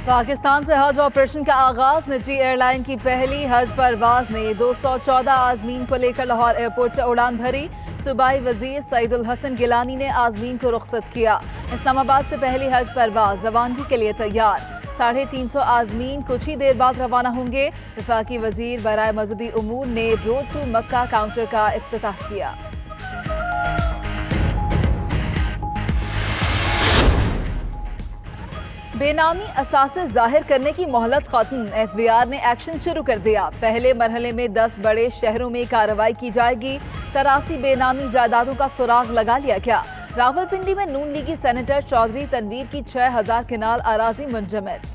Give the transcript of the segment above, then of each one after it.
पाकिस्तान से हज ऑपरेशन का आगाज। निजी एयरलाइन की पहली हज परवाज ने 214 आजमीन को लेकर लाहौर एयरपोर्ट से उड़ान भरी। सूबाई वजीर सईदुल हसन गिलानी ने आजमीन को रुखसत किया। इस्लामाबाद से पहली हज परवाज रवानगी के लिए तैयार। 350 आजमीन कुछ ही देर बाद रवाना होंगे। वफाकी वजीर बराए मजहबी उमूर ने रोड टू मक्का काउंटर का इफ्तिताह किया। बेनामी असासे जाहिर करने की मोहलत खत्म। FBI ने एक्शन शुरू कर दिया। पहले मरहले में 10 बड़े शहरों में कार्रवाई की जाएगी। 83 बेनामी जायदादों का सुराग लगा लिया गया। रावलपिंडी में नून लीगी सेनेटर चौधरी तनवीर की 6000 किनाल अराजी मुंजमद।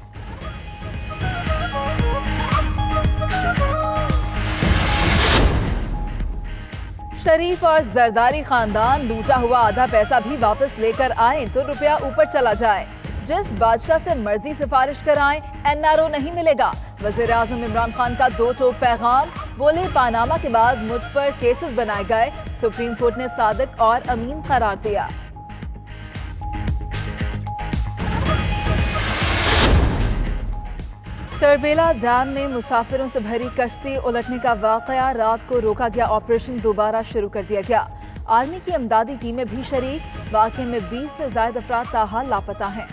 शरीफ और जरदारी खानदान लूटा हुआ आधा पैसा भी वापस लेकर आए तो रुपया ऊपर चला जाए। जिस बादशाह से मर्जी सिफारिश कराएं NRO नहीं मिलेगा। वज़ीर आज़म इमरान खान का 2 टोक पैगाम। बोले पानामा के बाद मुझ पर केसेस बनाए गए। सुप्रीम कोर्ट ने सादिक और अमीन करार दिया। तरबेला डैम में मुसाफिरों से भरी कश्ती उलटने का वाकया। रात को रोका गया ऑपरेशन दोबारा शुरू कर दिया गया। आर्मी की इमदादी टीमें भी शरीक। वाकये में 20 से ज्यादा अफराद ताहाल लापता हैं।